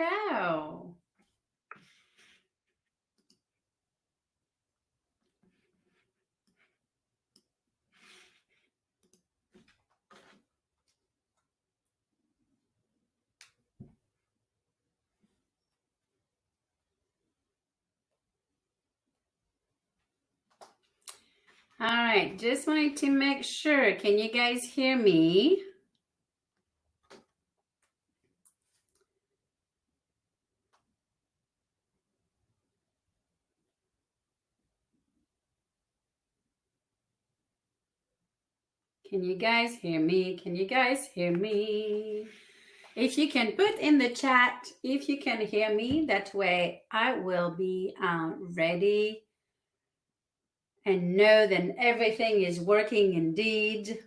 hello. All right, just wanted to make sure. Can you guys hear me? Can you guys hear me? Can you guys hear me? If you can put in the chat, if you can hear me, that way I will be ready and know that everything is working indeed.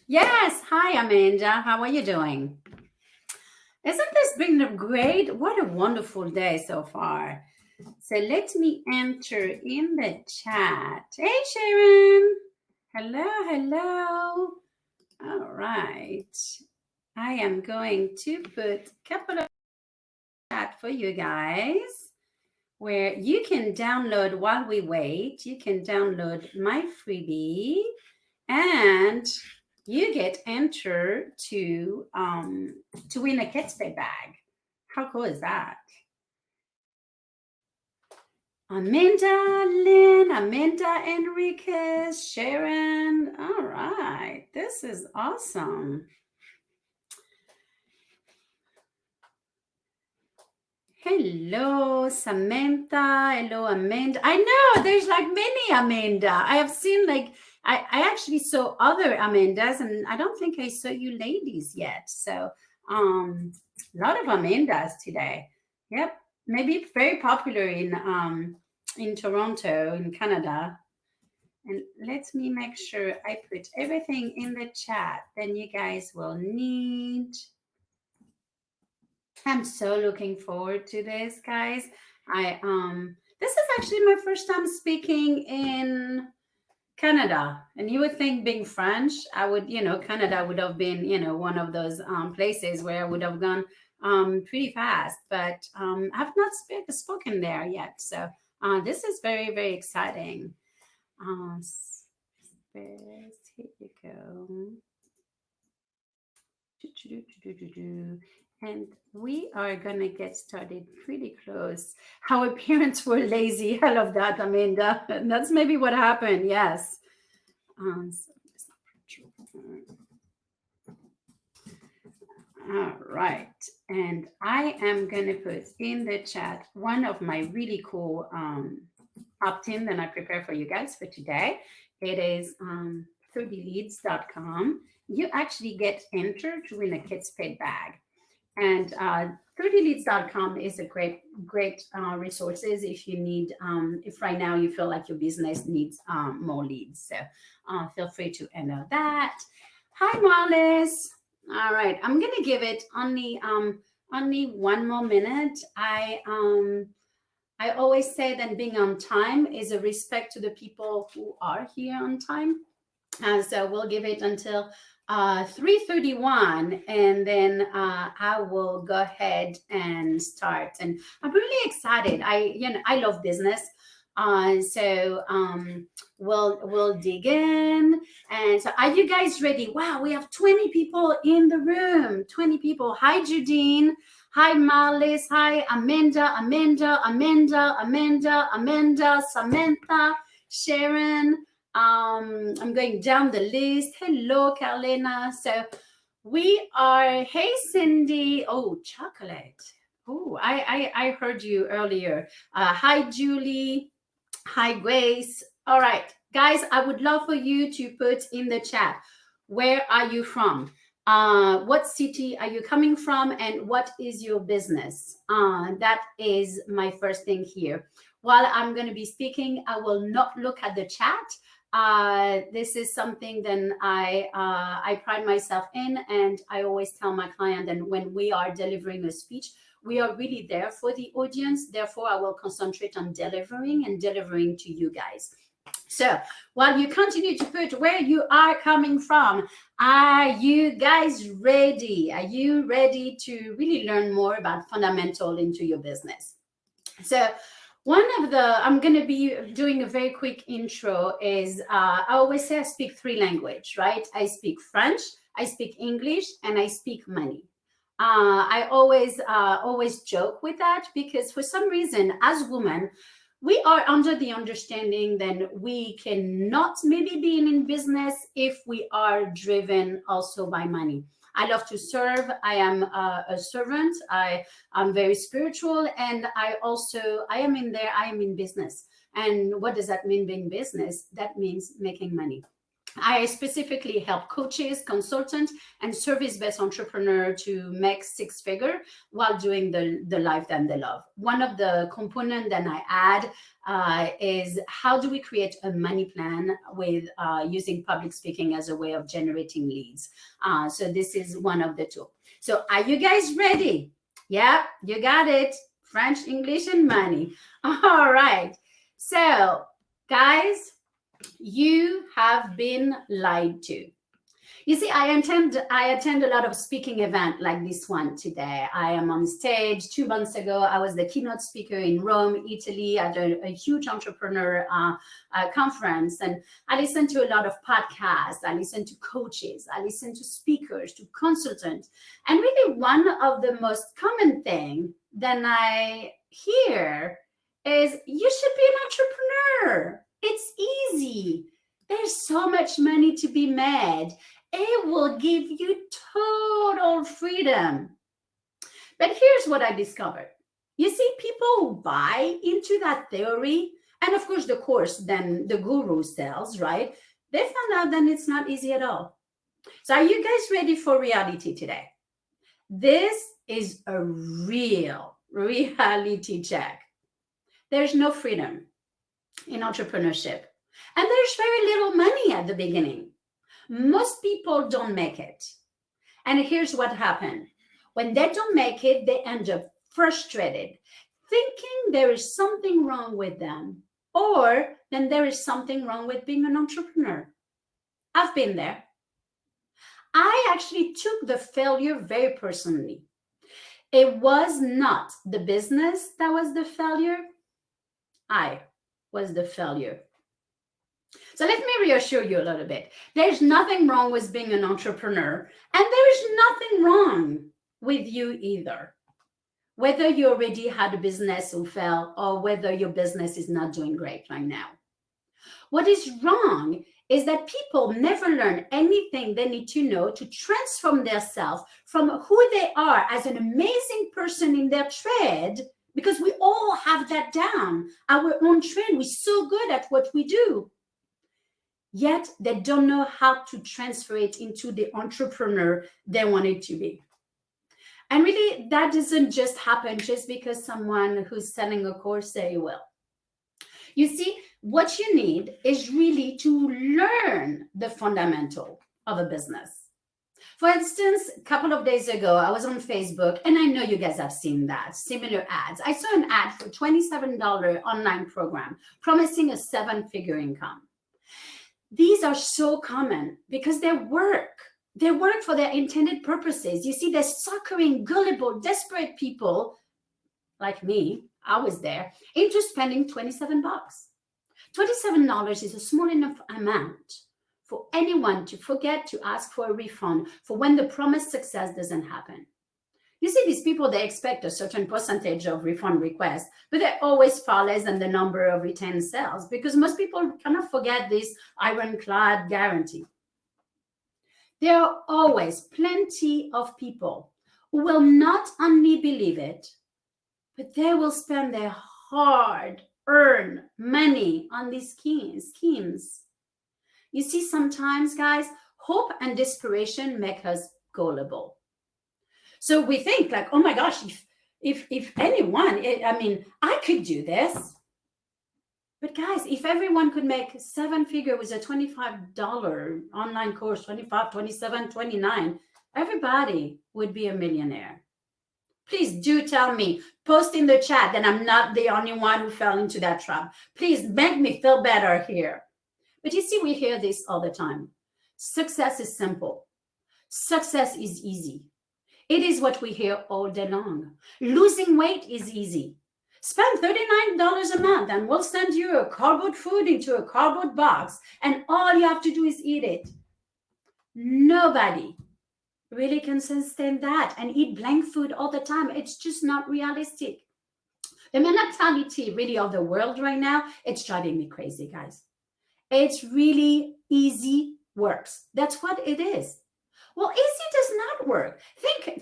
Yes, hi Amanda, how are you doing? Isn't this been great? What a wonderful day so far. So let me enter in the chat. Hey Sharon. Hello, hello. All right. I am going to put a couple of chat for you guys where you can download while we wait. You can download my freebie and you get entered to win a Kate Spade bag. How cool is that? Amanda Lynn, Amanda Enriquez, Sharon. All right, this is awesome. Hello, Samantha. Hello, Amanda. I know there's like many Amanda. I have seen like I actually saw other Amandas, and I don't think I saw you ladies yet. So a lot of Amandas today. Yep, maybe very popular in Toronto, in Canada. And let me make sure I put everything in the chat. Then you guys will need. I'm so looking forward to this, guys. This is actually my first time speaking in Canada. And you would think being French, I would, Canada would have been, one of those places where I would have gone pretty fast. But I've not spoken there yet. So this is very, very exciting. Here you go. And we are going to get started pretty close. Our parents were lazy. I love that, Amanda. That's maybe what happened. Yes. All right. And I am going to put in the chat one of my really cool opt-in that I prepared for you guys for today. It is 30leads.com. You actually get entered to win a Kate Spade bag. And 30leads.com is a great resources if you need, if right now you feel like your business needs more leads. So feel free to enter that. Hi, Marlis. All right, I'm gonna give it only 1 more minute. I always say that being on time is a respect to the people who are here on time. So we'll give it until 3:31, and then I will go ahead and start. And I'm really excited. I love business. So we'll dig in. And so are you guys ready? Wow, we have 20 people in the room. 20 people. Hi, Judine. Hi, Marlis. Hi, Amanda, Samantha, Sharon. I'm going down the list. Hello, Carolina. So we are, hey, Cindy. Oh, chocolate. Oh, I heard you earlier. Hi, Julie. Hi, Grace. All right, guys, I would love for you to put in the chat, where are you from? What city are you coming from? And what is your business? That is my first thing here. While I'm going to be speaking, I will not look at the chat. This is something that I pride myself in, and I always tell my client that when we are delivering a speech, we are really there for the audience. Therefore, I will concentrate on delivering to you guys. So while you continue to put where you are coming from, are you guys ready? Are you ready to really learn more about fundamental into your business? So I'm going to be doing a very quick intro is I always say I speak three language, right? I speak French, I speak English, and I speak money. I always joke with that because for some reason, as women, we are under the understanding that we cannot maybe be in business if we are driven also by money. I love to serve. I am a servant. I'm very spiritual, and I am in there. I am in business. And what does that mean? Being business? That means making money. I specifically help coaches, consultants, and service-based entrepreneur to make six figure while doing the life that they love. One of the component that I add is how do we create a money plan with using public speaking as a way of generating leads. So this is one of the two. So are you guys ready? Yeah, you got it. French, English, and money. All right. So guys, you have been lied to. You see, I attend a lot of speaking event like this one today. I am on stage. 2 months ago, I was the keynote speaker in Rome, Italy, at a huge entrepreneur conference. And I listen to a lot of podcasts. I listen to coaches. I listen to speakers, to consultants. And really one of the most common thing that I hear is you should be an entrepreneur. It's easy. There's so much money to be made. It will give you total freedom. But here's what I discovered. You see, people buy into that theory. And of course, the course, then the guru sells, right? They found out that it's not easy at all. So are you guys ready for reality today? This is a real reality check. There's no freedom in entrepreneurship. And there's very little money at the beginning. Most people don't make it. And here's what happened. When they don't make it, they end up frustrated, thinking there is something wrong with them, or then there is something wrong with being an entrepreneur. I've been there. I actually took the failure very personally. It was not the business that was the failure. I was the failure. So let me reassure you a little bit. There's nothing wrong with being an entrepreneur, and there is nothing wrong with you either. Whether you already had a business who fell or whether your business is not doing great right now. What is wrong is that people never learn anything they need to know to transform themselves from who they are as an amazing person in their trade, because we all have that down, our own trade. We're so good at what we do. Yet they don't know how to transfer it into the entrepreneur they want it to be. And really, that doesn't just happen just because someone who's selling a course say will. You see, what you need is really to learn the fundamental of a business. For instance, a couple of days ago, I was on Facebook, and I know you guys have seen that, similar ads. I saw an ad for $27 online program promising a 7-figure income. These are so common because they work. They work for their intended purposes. You see, they're suckering gullible, desperate people like me, I was there, into spending $27. $27 is a small enough amount for anyone to forget to ask for a refund for when the promised success doesn't happen. You see, these people, they expect a certain percentage of refund requests, but they're always far less than the number of retained sales because most people cannot forget this ironclad guarantee. There are always plenty of people who will not only believe it, but they will spend their hard-earned money on these schemes. You see, sometimes, guys, hope and desperation make us gullible. So we think like, oh my gosh, if anyone, I mean, I could do this. But guys, if everyone could make 7-figure with a $25 online course, 25, 27, 29, everybody would be a millionaire. Please do tell me. Post in the chat that I'm not the only one who fell into that trap. Please make me feel better here. But you see, we hear this all the time. Success is simple. Success is easy. It is what we hear all day long. Losing weight is easy. Spend $39 a month and we'll send you a cardboard food into a cardboard box, and all you have to do is eat it. Nobody really can sustain that and eat blank food all the time. It's just not realistic. The mentality really of the world right now, it's driving me crazy, guys. It's really easy works. That's what it is. Well, easy does not work.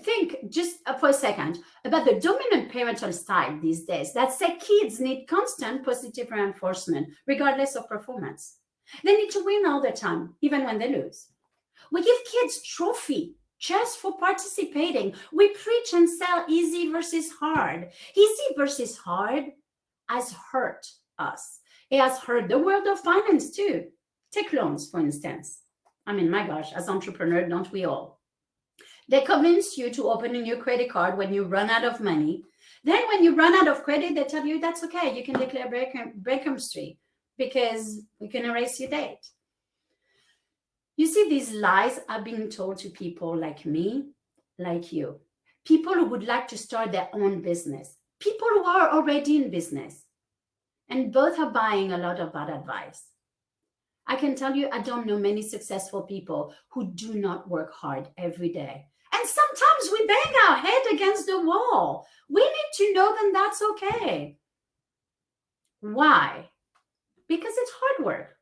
Think just for a second about the dominant parental style these days that say kids need constant positive reinforcement regardless of performance. They need to win all the time, even when they lose. We give kids trophy just for participating. We preach and sell easy versus hard. Easy versus hard has hurt us. It has hurt the world of finance too. Take loans, for instance. I mean, my gosh, as entrepreneurs, don't we all? They convince you to open a new credit card when you run out of money. Then when you run out of credit, they tell you that's okay. You can declare bankruptcy because we can erase your debt. You see, these lies are being told to people like me, like you. People who would like to start their own business. People who are already in business. And both are buying a lot of bad advice. I can tell you, I don't know many successful people who do not work hard every day. And sometimes we bang our head against the wall. We need to know that that's okay. Why? Because it's hard work.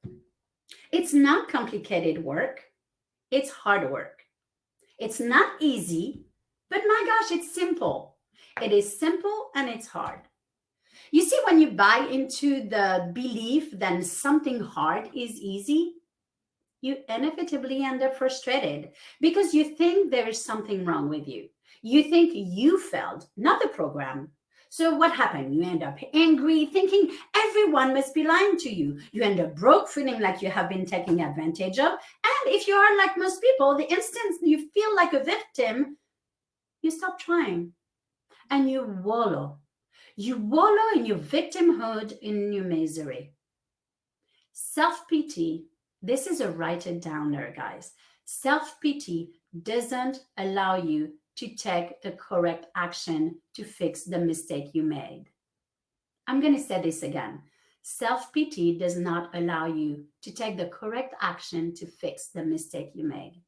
It's not complicated work. It's hard work. It's not easy, but my gosh, it's simple. It is simple and it's hard. You see, when you buy into the belief that something hard is easy, you inevitably end up frustrated because you think there is something wrong with you. You think you failed, not the program. So what happened? You end up angry, thinking everyone must be lying to you. You end up broke, feeling like you have been taken advantage of. And if you are like most people, the instant you feel like a victim, you stop trying and you wallow. You wallow in your victimhood, in your misery. Self-pity, this is a write it down there, guys. Self-pity doesn't allow you to take the correct action to fix the mistake you made. I'm going to say this again. Self-pity does not allow you to take the correct action to fix the mistake you made.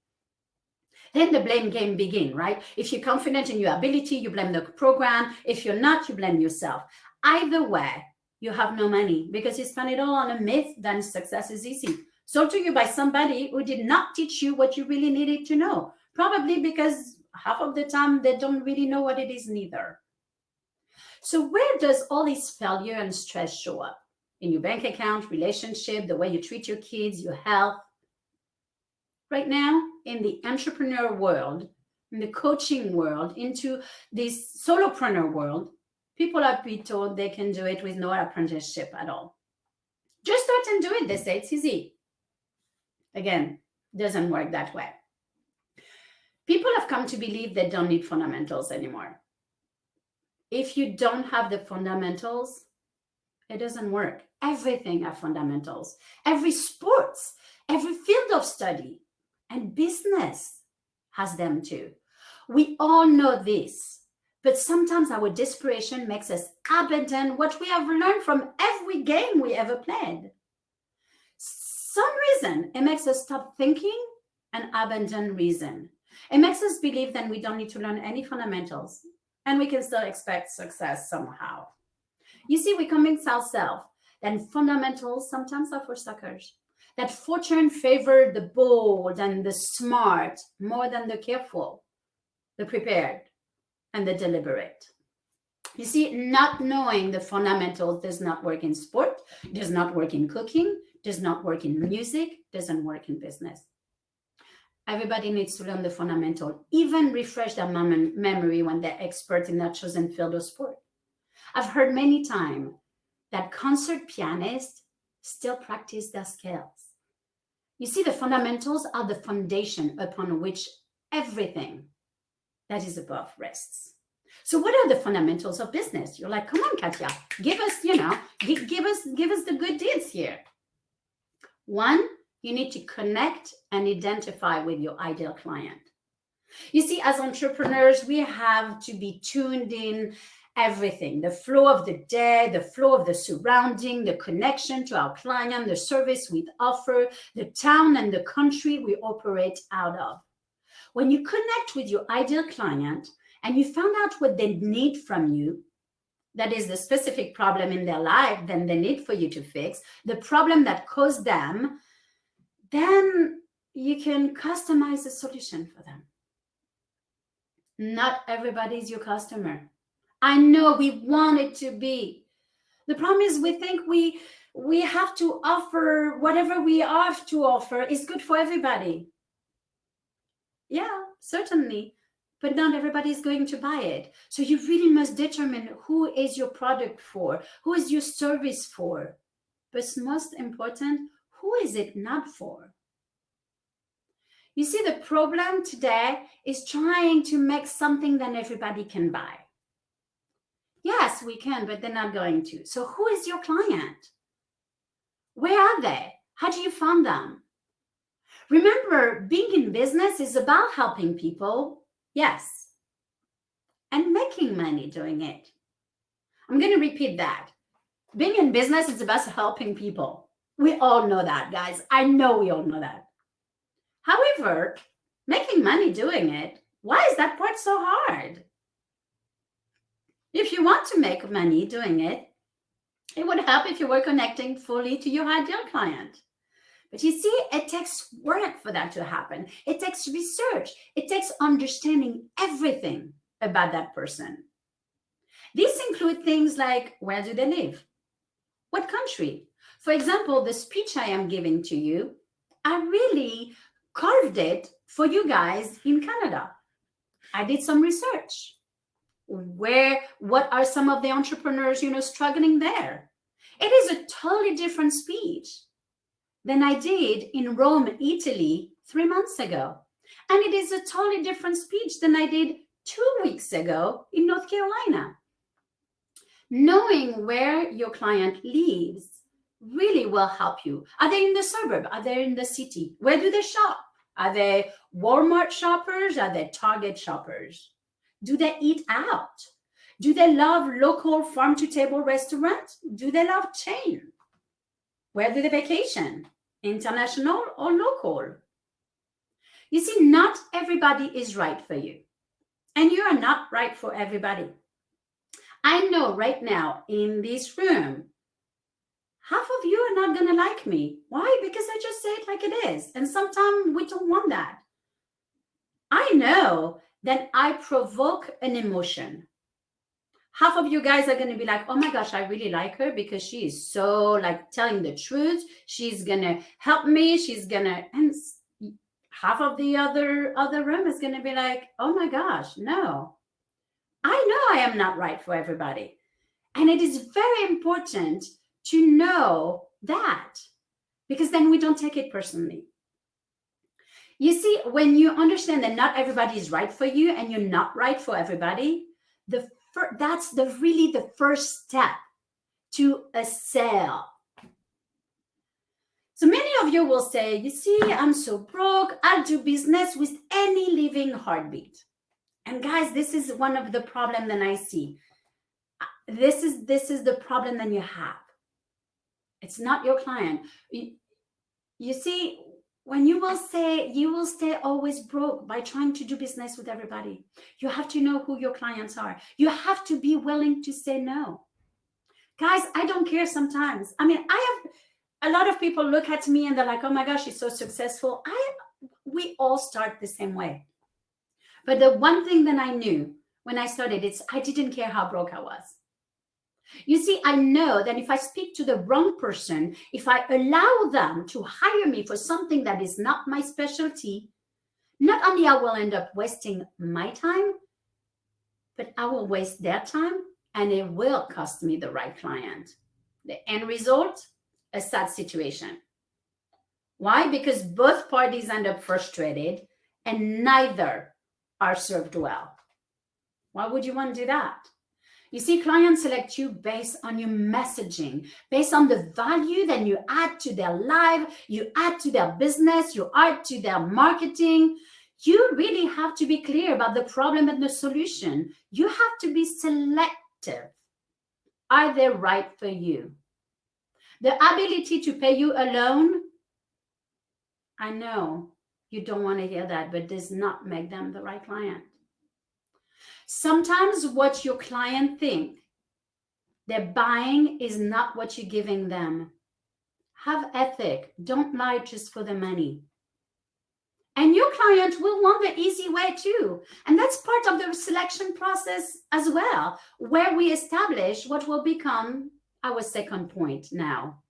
Then the blame game begins, right? If you're confident in your ability, you blame the program. If you're not, you blame yourself. Either way, you have no money because you spent it all on a myth that success is easy. Sold to you by somebody who did not teach you what you really needed to know. Probably because half of the time they don't really know what it is neither. So where does all this failure and stress show up? In your bank account, relationship, the way you treat your kids, your health? Right now, in the entrepreneur world, in the coaching world, into this solopreneur world, people are being told they can do it with no apprenticeship at all. Just start and do it. They say it's easy. Again, doesn't work that way. People have come to believe they don't need fundamentals anymore. If you don't have the fundamentals, it doesn't work. Everything has fundamentals. Every sports, every field of study, and business has them too. We all know this, but sometimes our desperation makes us abandon what we have learned from every game we ever played. Some reason it makes us stop thinking and abandon reason. It makes us believe that we don't need to learn any fundamentals and we can still expect success somehow. You see, we convince ourselves that fundamentals sometimes are for suckers. That fortune favored the bold and the smart more than the careful, the prepared, and the deliberate. You see, not knowing the fundamentals does not work in sport, does not work in cooking, does not work in music, doesn't work in business. Everybody needs to learn the fundamental, even refresh their memory when they're expert in their chosen field of sport. I've heard many times that concert pianists still practice their skills. You see, the fundamentals are the foundation upon which everything that is above rests. So what are the fundamentals of business? You're like, come on, Katya, give us, give us the good deeds here. One, you need to connect and identify with your ideal client. You see, as entrepreneurs, we have to be tuned in everything, the flow of the day, the flow of the surrounding, the connection to our client, the service we offer, the town and the country we operate out of. When you connect with your ideal client and you found out what they need from you, that is the specific problem in their life, then they need for you to fix, the problem that caused them, then you can customize a solution for them. Not everybody is your customer. I know we want it to be. The problem is we think we have to offer whatever we have to offer is good for everybody. Yeah, certainly. But not everybody is going to buy it. So you really must determine who is your product for, who is your service for. But most important, who is it not for? You see, the problem today is trying to make something that everybody can buy. Yes, we can, but they're not going to. So who is your client? Where are they? How do you find them? Remember, being in business is about helping people, yes, and making money doing it. I'm going to repeat that. Being in business is about helping people. We all know that, guys. I know we all know that. However, making money doing it, why is that part so hard? If you want to make money doing it, it would help if you were connecting fully to your ideal client. But you see, it takes work for that to happen. It takes research. It takes understanding everything about that person. These include things like, where do they live? What country? For example, the speech I am giving to you, I really carved it for you guys in Canada. I did some research. What are some of the entrepreneurs, struggling there? It is a totally different speech than I did in Rome, Italy 3 months ago. And it is a totally different speech than I did 2 weeks ago in North Carolina. Knowing where your client lives really will help you. Are they in the suburb? Are they in the city? Where do they shop? Are they Walmart shoppers? Are they Target shoppers? Do they eat out? Do they love local farm-to-table restaurants? Do they love chain? Where do they vacation? International or local? You see, not everybody is right for you. And you are not right for everybody. I know right now in this room, half of you are not going to like me. Why? Because I just say it like it is. And sometimes we don't want that. I know that I provoke an emotion. Half of you guys are going to be like, oh my gosh, I really like her because she is so like telling the truth. She's going to help me. She's going to, and half of the other room is going to be like, oh my gosh, no. I know I am not right for everybody. And it is very important to know that, because then we don't take it personally. You see, when you understand that not everybody is right for you and you're not right for everybody, that's really the first step to a sale. So many of you will say, you see, I'm so broke. I'll do business with any living heartbeat. And guys, this is one of the problems that I see. This is the problem that you have. It's not your client. You see, when you will say you will stay always broke by trying to do business with everybody, you have to know who your clients are. You have to be willing to say no. Guys, I don't care sometimes. I mean, I have a lot of people look at me and they're like, oh my gosh, she's so successful. We all start the same way. But the one thing that I knew when I started, I didn't care how broke I was. You see, I know that if I speak to the wrong person, if I allow them to hire me for something that is not my specialty, not only I will end up wasting my time, but I will waste their time and it will cost me the right client. The end result, a sad situation. Why? Because both parties end up frustrated and neither are served well. Why would you want to do that? You see, clients select you based on your messaging, based on the value that you add to their life, you add to their business, you add to their marketing. You really have to be clear about the problem and the solution. You have to be selective. Are they right for you? The ability to pay you alone, I know you don't want to hear that, but does not make them the right client. Sometimes what your client think they're buying is not what you're giving them. Have ethic. Don't lie just for the money. And your client will want the easy way too. And that's part of the selection process as well, where we establish what will become our second point now,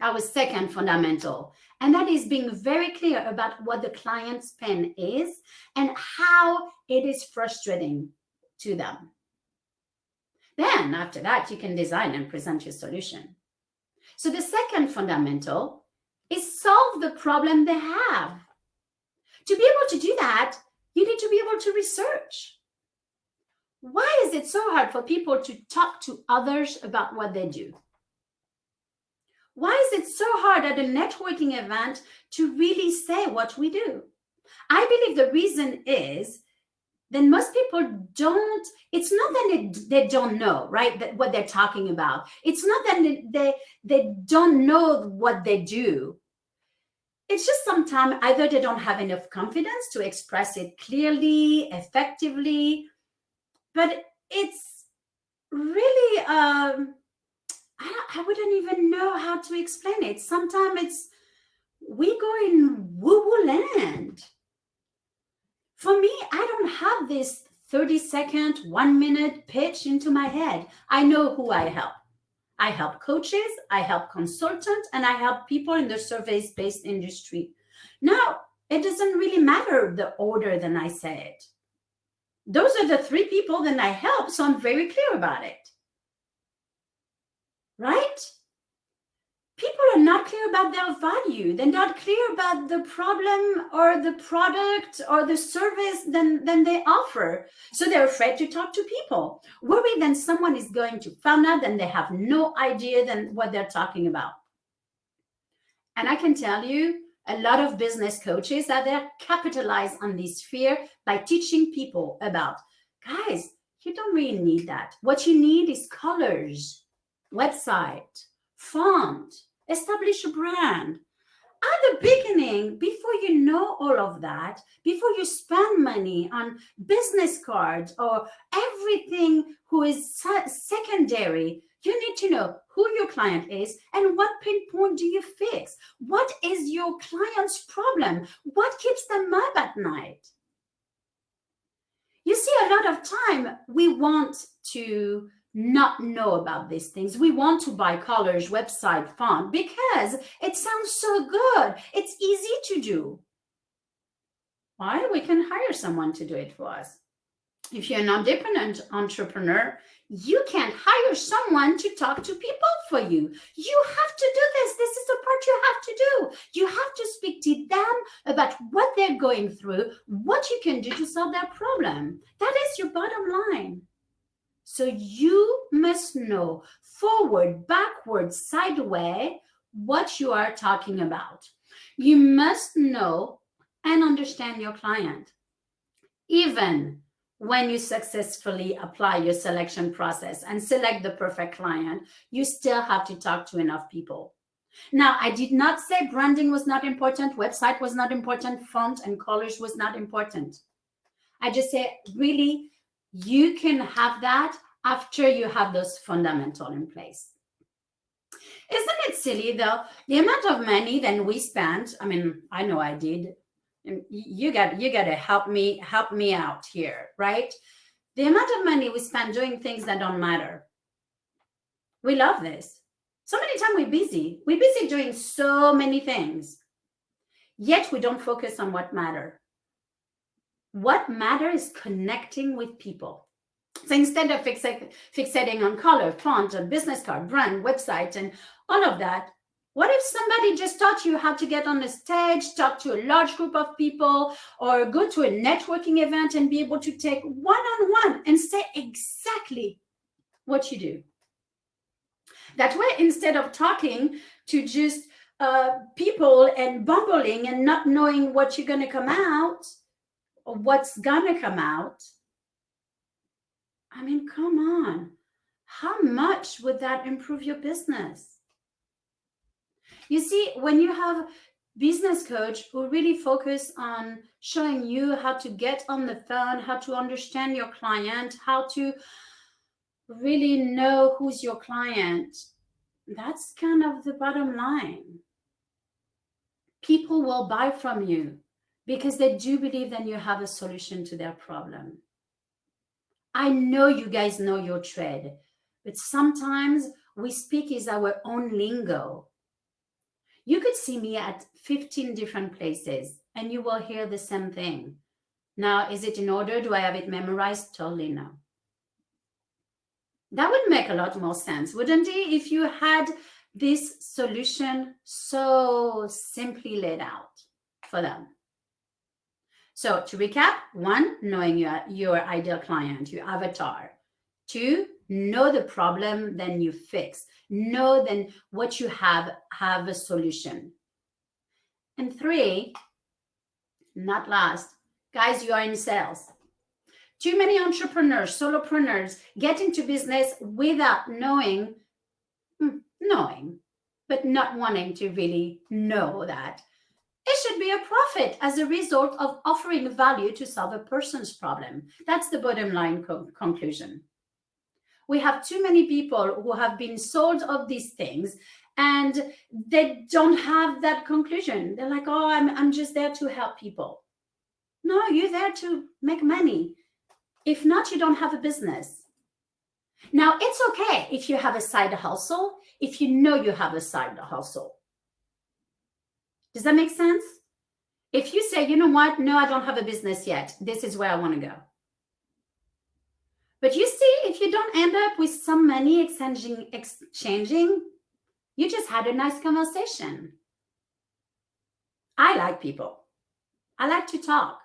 our second fundamental. And that is being very clear about what the client's pain is and how it is frustrating to them. Then after that, you can design and present your solution. So the second fundamental is solve the problem they have. To be able to do that, you need to be able to research. Why is it so hard for people to talk to others about what they do? Why is it so hard at a networking event to really say what we do? I believe the reason is then most people don't, it's not that they don't know, right, that what they're talking about. It's not that they don't know what they do. It's just sometimes either they don't have enough confidence to express it clearly, effectively, but it's really, I wouldn't even know how to explain it. Sometimes we go in woo-woo land. For me, I don't have this 30-second, 1-minute pitch into my head. I know who I help. I help coaches, I help consultants, and I help people in the service-based industry. Now, it doesn't really matter the order that I say it. Those are the 3 people that I help, so I'm very clear about it. Right? People are not clear about their value. They're not clear about the problem or the product or the service than they offer. So they're afraid to talk to people, worried that someone is going to find out and they have no idea than what they're talking about. And I can tell you, a lot of business coaches out there capitalize on this fear by teaching people about, guys, you don't really need that. What you need is colors, website, font, establish a brand. At the beginning, before you know all of that, before you spend money on business cards or everything who is secondary, you need to know who your client is and what pinpoint do you fix. What is your client's problem? What keeps them up at night? You see, a lot of time we want to not know about these things. We want to buy colors, website, font because it sounds so good. It's easy to do. Why? We can hire someone to do it for us. If you're an independent entrepreneur, you can't hire someone to talk to people for you. You have to do this. This is the part you have to do. You have to speak to them about what they're going through, what you can do to solve their problem. That is your bottom line. So you must know forward, backward, sideways what you are talking about. You must know and understand your client. Even when you successfully apply your selection process and select the perfect client, you still have to talk to enough people. Now, I did not say branding was not important, website was not important, font and colors was not important. I just say, really, you can have that after you have those fundamentals in place. Isn't it silly, though? The amount of money that we spent, I mean, I know I did. You got to help me out here, right? The amount of money we spend doing things that don't matter. We love this. So many times we're busy. We're busy doing so many things. Yet we don't focus on what matters. What matters is connecting with people. So instead of fixating on color, font, a business card, brand, website, and all of that, What if somebody just taught you how to get on the stage, talk to a large group of people, or go to a networking event and be able to take one-on-one and say exactly what you do? That way, instead of talking to just people and bumbling and not knowing what you're going to come out or what's going to come out, I mean, come on. How much would that improve your business? You see, when you have business coach who really focus on showing you how to get on the phone, how to understand your client, how to really know who's your client, that's kind of the bottom line. People will buy from you because they do believe that you have a solution to their problem. I know you guys know your trade, but sometimes we speak is our own lingo. You could see me at 15 different places and you will hear the same thing. Now, is it in order? Do I have it memorized? Totally no. That would make a lot more sense, wouldn't it? If you had this solution so simply laid out for them. So to recap, 1, knowing your ideal client, your avatar. 2, know the problem, then you fix. Know then what you have a solution. And 3, not last, guys, you are in sales. Too many entrepreneurs, solopreneurs get into business without knowing, but not wanting to really know that it should be a profit as a result of offering value to solve a person's problem. That's the bottom line conclusion. We have too many people who have been sold of these things and they don't have that conclusion. They're like, oh, I'm just there to help people. No, you're there to make money. If not, you don't have a business. Now, it's okay if you have a side hustle, if you know you have a side hustle. Does that make sense? If you say, you know what, no, I don't have a business yet. This is where I want to go. But you see, if you don't end up with some money exchanging, you just had a nice conversation. I like people. I like to talk.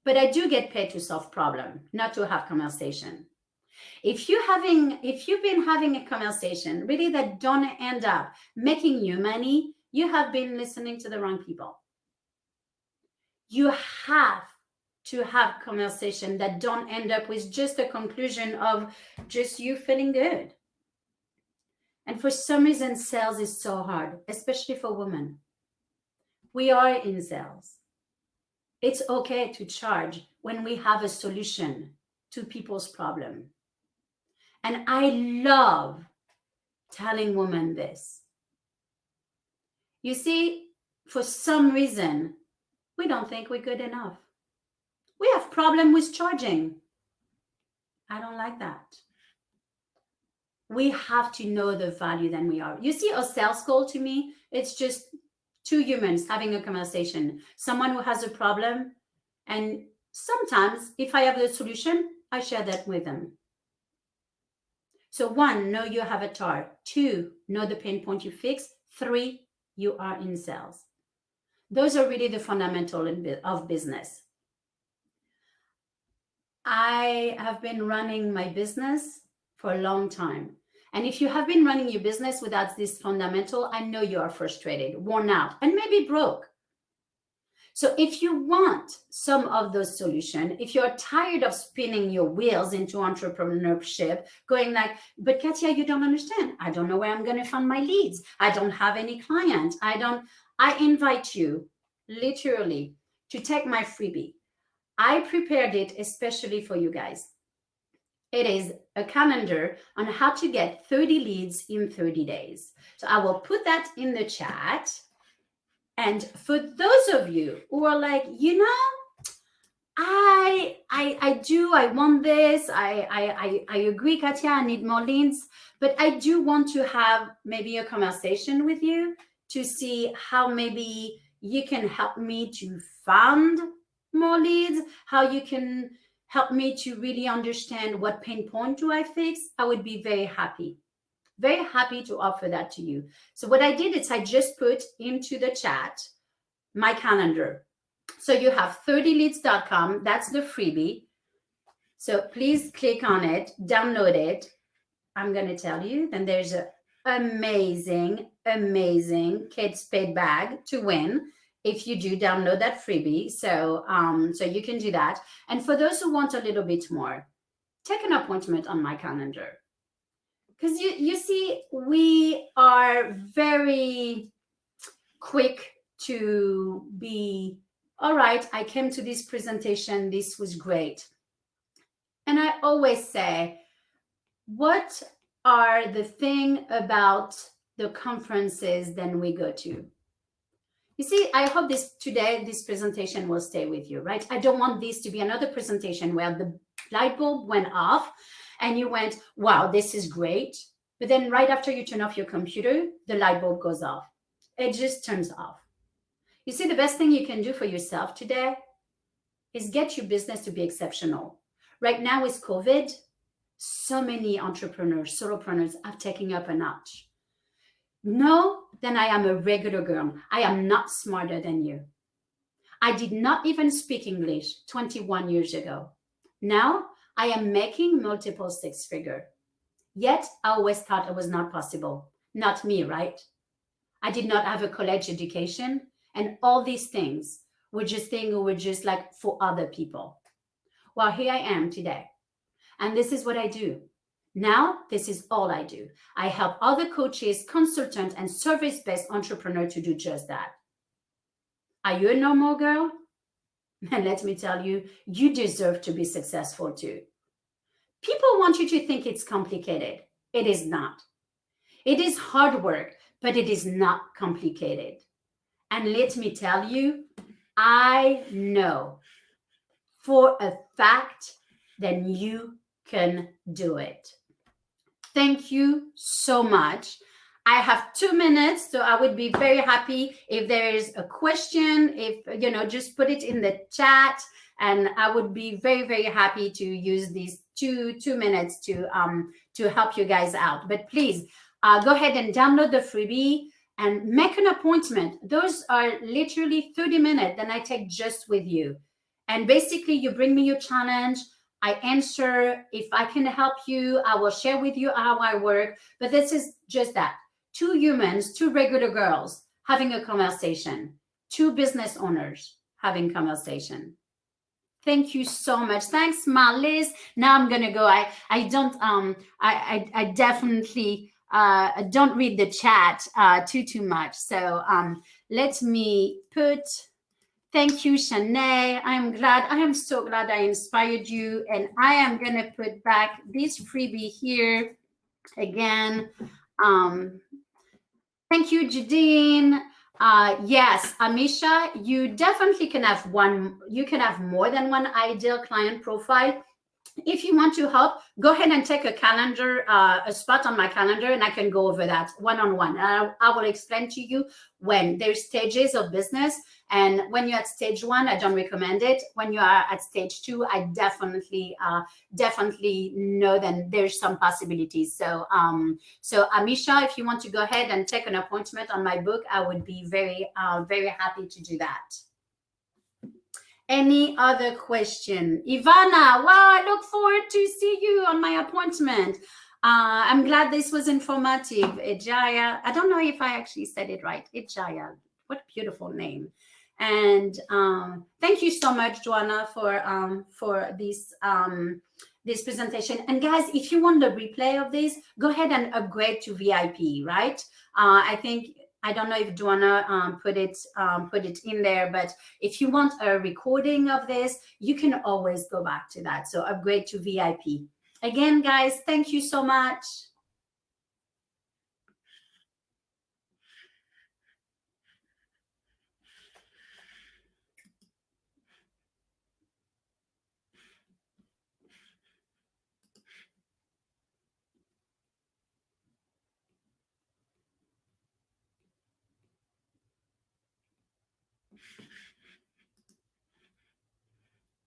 But I do get paid to solve problem, not to have conversation. If you've been having a conversation really that don't end up making you money, you have been listening to the wrong people. You have to have conversation that don't end up with just a conclusion of just you feeling good. And for some reason, sales is so hard, especially for women. We are in sales. It's okay to charge when we have a solution to people's problem. And I love telling women this. You see, for some reason, we don't think we're good enough. We have problem with charging. I don't like that. We have to know the value that we are. You see, a sales call to me, it's just 2 humans having a conversation. Someone who has a problem, and sometimes if I have the solution, I share that with them. So 1, know your avatar. 2, know the pain point you fix. 3, you are in sales. Those are really the fundamentals of business. I have been running my business for a long time. And if you have been running your business without this fundamental, I know you are frustrated, worn out, and maybe broke. So if you want some of those solutions, if you're tired of spinning your wheels into entrepreneurship, going like, but Katia, you don't understand. I don't know where I'm going to find my leads. I don't have any clients. I invite you literally to take my freebie. I prepared it especially for you guys. It is a calendar on how to get 30 leads in 30 days. So I will put that in the chat. And for those of you who are like, you know, I want this. I agree, Katia, I need more leads, but I do want to have maybe a conversation with you to see how maybe you can help me to find more leads, how you can help me to really understand what pain point do I fix. I would be very happy Very happy to offer that to you. So what I did is I just put into the chat my calendar. So you have 30leads.com. That's the freebie. So please click on it, download it. I'm going to tell you. Then there's an amazing, amazing kids paid bag to win if you do download that freebie. So, so you can do that. And for those who want a little bit more, take an appointment on my calendar. Because you see, we are very quick to be, all right, I came to this presentation, this was great. And I always say, what are the thing about the conferences then we go to? You see, I hope this presentation will stay with you, right? I don't want this to be another presentation where the light bulb went off and you went, wow, this is great. But then right after you turn off your computer, the light bulb goes off. It just turns off. You see, the best thing you can do for yourself today is get your business to be exceptional. Right now with COVID, so many entrepreneurs, solopreneurs have taken up a notch. No, then I am a regular girl. I am not smarter than you. I did not even speak English 21 years ago. Now I am making multiple six-figure. Yet I always thought it was not possible. Not me, right? I did not have a college education, and all these things were just like for other people. Well, here I am today. And this is what I do. Now, this is all I do. I help other coaches, consultants, and service-based entrepreneurs to do just that. Are you a normal girl? And let me tell you, you deserve to be successful too. People want you to think it's complicated. It is not. It is hard work, but it is not complicated. And let me tell you, I know for a fact that you can do it. Thank you so much. I have 2 minutes, so I would be very happy if there is a question, if, just put it in the chat, and I would be very, very happy to use these two minutes to help you guys out. But please go ahead and download the freebie and make an appointment. Those are literally 30 minutes that I take just with you. And basically, you bring me your challenge. I answer. If I can help you, I will share with you how I work. But this is just that. 2 humans, 2 regular girls having a conversation. 2 business owners having conversation. Thank you so much. Thanks, Marliz. Now I'm gonna go. I definitely don't read the chat too much. So let me put. Thank you, Shanae. I am so glad I inspired you. And I am going to put back this freebie here again. Thank you, Jadine. Yes, Amisha, you definitely can have one. You can have more than one ideal client profile. If you want to help, go ahead and take a spot on my calendar, and I can go over that one-on-one. I will explain to you when there's stages of business. And when you're at stage 1, I don't recommend it. When you are at stage 2, I definitely know that there's some possibilities. So, so Amisha, if you want to go ahead and take an appointment on my book, I would be very, very happy to do that. Any other question? Ivana, wow, I look forward to see you on my appointment. I'm glad this was informative. Ejaya, I don't know if I actually said it right. Ejaya, what a beautiful name. And thank you so much, Joanna, for this presentation. And guys, if you want the replay of this, go ahead and upgrade to VIP, right? I don't know if Joanna put it in there, but if you want a recording of this, you can always go back to that. So upgrade to VIP. Again, guys, thank you so much.